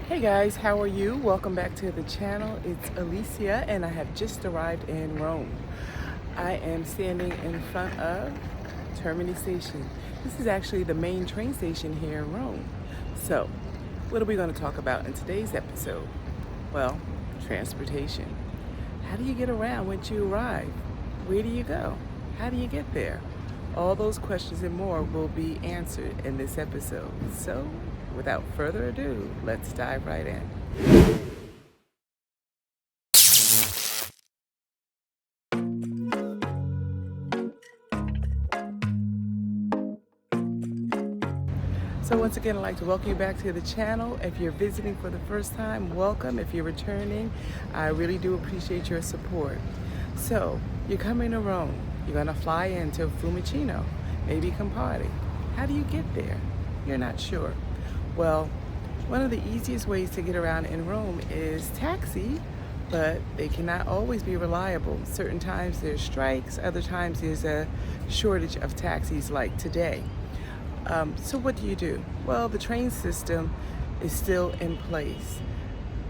Hey guys, how are you? Welcome back to the channel. It's Alicia and I have just arrived in Rome. I am standing in front of Termini Station. This is actually the main train station here in Rome. So, what are we going to talk about in today's episode? Well, transportation. How do you get around once you arrive? Where do you go? How do you get there? All those questions and more will be answered in this episode. So, without further ado, let's dive right in. So once again, I'd like to welcome you back to the channel. If you're visiting for the first time, welcome. If you're returning, I really do appreciate your support. So you're coming to Rome. You're gonna fly into Fiumicino, maybe Campari. How do you get there? You're not sure. Well, one of the easiest ways to get around in Rome is taxi, but they cannot always be reliable. Certain times there's strikes, other times there's a shortage of taxis like today. So what do? Well, the train system is still in place.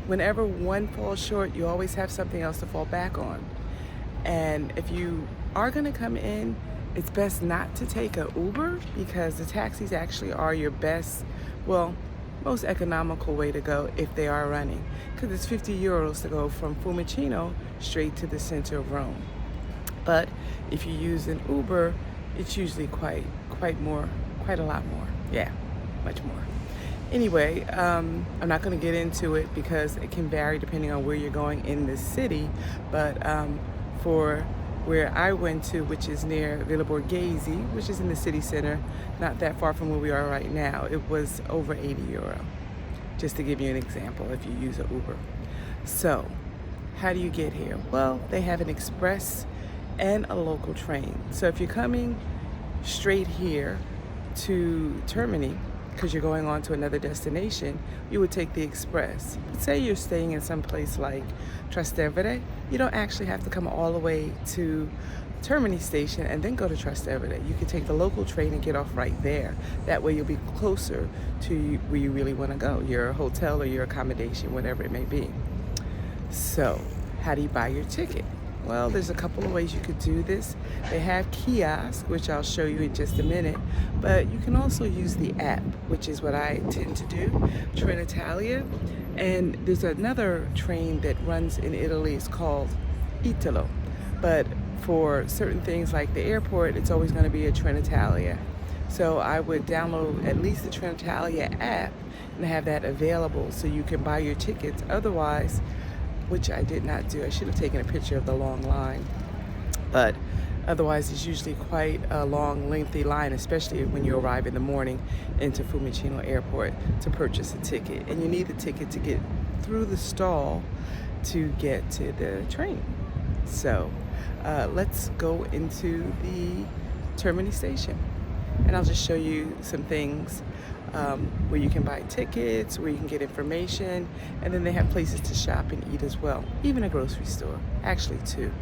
Whenever one falls short, you always have something else to fall back on. And if you are gonna come in, it's best not to take an Uber because the taxis actually are your best, well, most economical way to go if they are running. Because it's 50 euros to go from Fiumicino straight to the center of Rome. But if you use an Uber, it's usually quite a lot more. Yeah, much more. Anyway, I'm not going to get into it because it can vary depending on where you're going in the city. But for where I went to, which is near Villa Borghese, which is in the city center, not that far from where we are right now, it was over 80 euro. Just to give you an example, if you use an Uber. So, how do you get here? Well, they have an express and a local train. So if you're coming straight here to Termini, because you're going on to another destination, you would take the express. Say you're staying in some place like Trastevere, you don't actually have to come all the way to Termini Station and then go to Trastevere. You can take the local train and get off right there. That way you'll be closer to where you really want to go, your hotel or your accommodation, whatever it may be. So, how do you buy your ticket? Well, there's a couple of ways you could do this. They have kiosks, which I'll show you in just a minute, but you can also use the app, which is what I tend to do, Trenitalia. And there's another train that runs in Italy, it's called Italo. But for certain things like the airport, it's always going to be a Trenitalia. So I would download at least the Trenitalia app and have that available so you can buy your tickets. Otherwise, which I did not do. I should have taken a picture of the long line. But otherwise, it's usually quite a long, lengthy line, especially when you arrive in the morning into Fiumicino Airport to purchase a ticket. And you need the ticket to get through the stall to get to the train. So let's go into the Termini Station. And I'll just show you some things where you can buy tickets, where you can get information, and then they have places to shop and eat as well. Even a grocery store, actually too.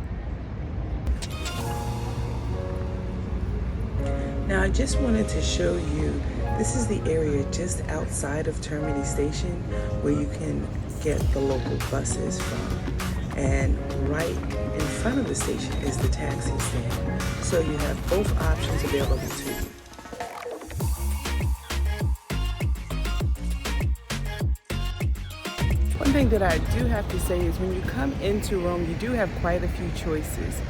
Now I just wanted to show you, this is the area just outside of Termini Station where you can get the local buses from. And right in front of the station is the taxi stand. So you have both options available to you. One thing that I do have to say is when you come into Rome, you do have quite a few choices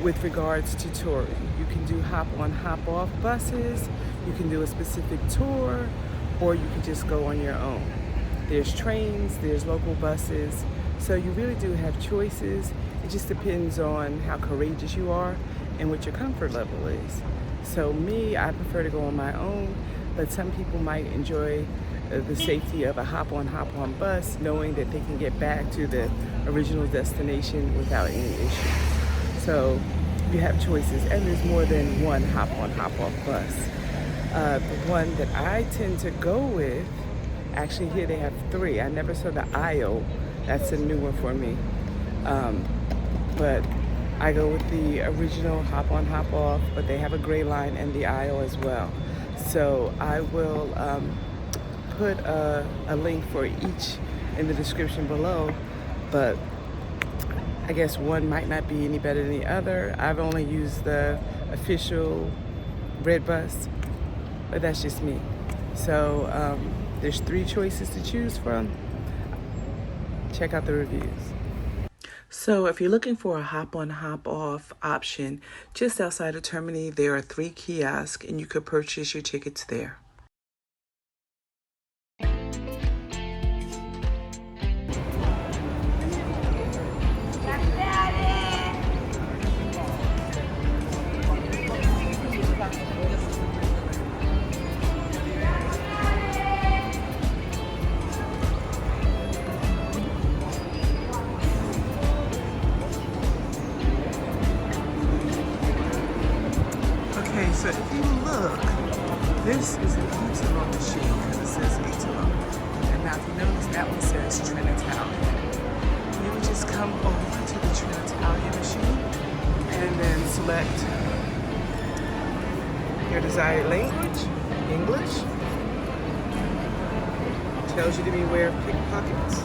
with regards to touring. You can do hop-on, hop-off buses, you can do a specific tour, or you can just go on your own. There's trains, there's local buses, so you really do have choices. It just depends on how courageous you are and what your comfort level is. So me, I prefer to go on my own, but some people might enjoy the safety of a hop-on bus, knowing that they can get back to the original destination without any issues. So you have choices, and there's more than one hop-on, hop-off bus. The one that I tend to go with, actually here they have three. I never saw the IO. That's a new one for me. But I go with the original hop-on, hop-off, but they have a gray line and the IO as well. So I will put a link for each in the description below, but I guess one might not be any better than the other. I've only used the official red bus, but that's just me. So there's 3 choices to choose from. Check out the reviews. So if you're looking for a hop-on, hop-off option, just outside of Termini, there are 3 kiosks, and you could purchase your tickets there. So if you look, this is an Italo machine because it says Italo. And now if you notice, that one says Trenitalia. You would just come over to the Trenitalia machine and then select your desired language, English. Tells you to beware of pickpockets.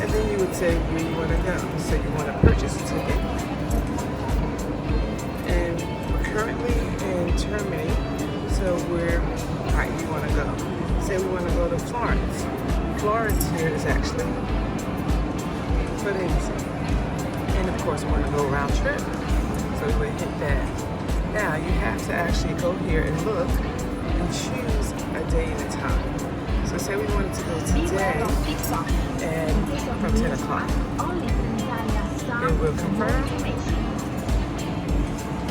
And then you would say where you want to go. So you want to purchase a ticket. And currently in Termini, so where you want to go. Say we want to go to Florence. Florence here is actually Firenze. And of course we want to go round trip. So we would hit that. Now you have to actually go here and look and choose a day and a time. So say we wanted to go today and from 10 o'clock. Then we'll confirm.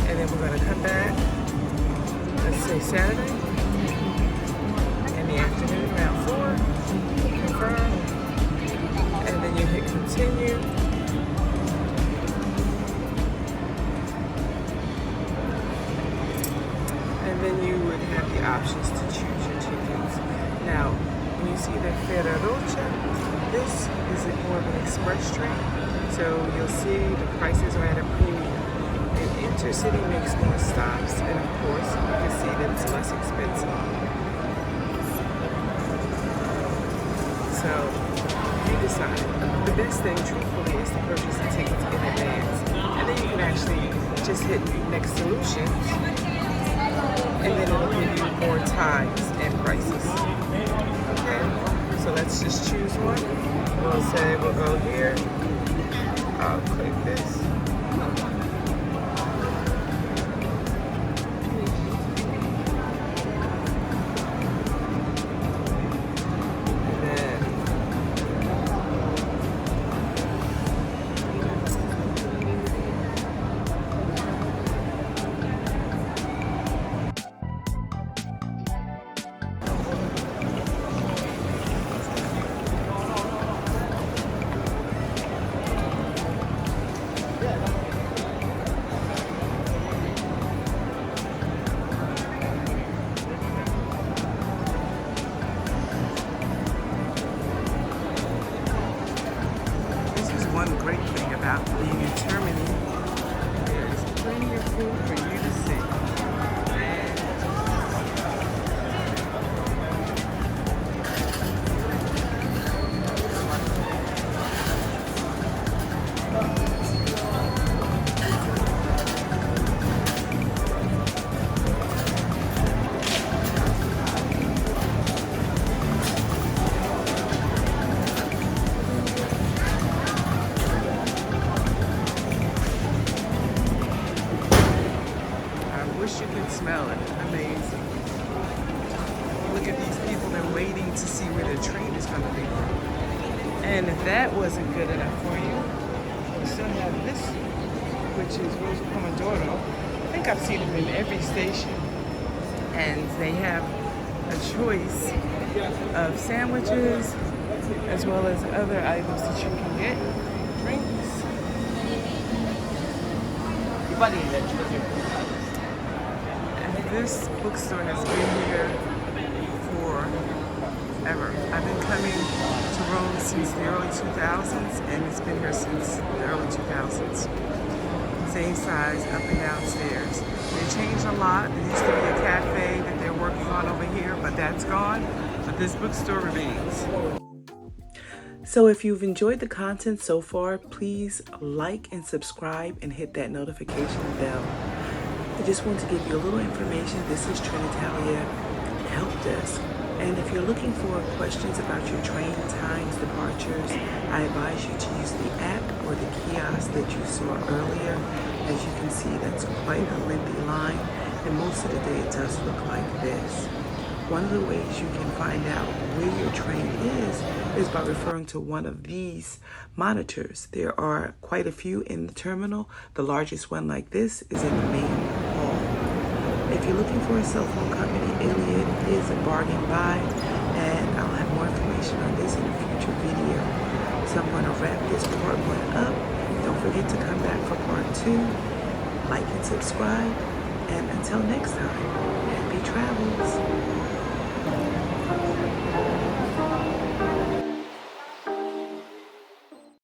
And then we're going to come back, let's say Saturday, in the afternoon around 4, confirm, and then you hit continue. And then you would have the options to choose your tickets. Now, when you see the Ferrarocha, this is more of an express train, so you'll see the prices are at a premium. Intercity makes more stops, and of course, you can see that it's less expensive. So, you decide. The best thing, truthfully, is to purchase the tickets in advance. And then you can actually just hit next solutions, and then it'll give you more times and prices. Okay? So let's just choose one. We'll say we'll go here. I'll click this. One great thing about being in Termini, there's plenty of food for you to see. You can smell it. Amazing. Look at these people. They're waiting to see where their train is going to be. And if that wasn't good enough for you, we still have this, which is Rosa Pomodoro. I think I've seen them in every station. And they have a choice of sandwiches as well as other items that you can get. Drinks. This bookstore has been here forever. I've been coming to Rome since the early 2000s, and it's been here since the early 2000s. Same size, up and downstairs. They changed a lot. There used to be a cafe that they're working on over here, but that's gone. But this bookstore remains. So if you've enjoyed the content so far, please like and subscribe and hit that notification bell. I just want to give you a little information. This is Trenitalia Help Desk. And if you're looking for questions about your train times, departures, I advise you to use the app or the kiosk that you saw earlier. As you can see, that's quite a lengthy line, and most of the day it does look like this. One of the ways you can find out where your train is by referring to one of these monitors. There are quite a few in the terminal. The largest one like this is in the main hall. If you're looking for a cell phone company, Iliad is a bargain buy, and I'll have more information on this in a future video. So I'm going to wrap this part 1 up. Don't forget to come back for part 2. Like and subscribe, and until next time, happy travels.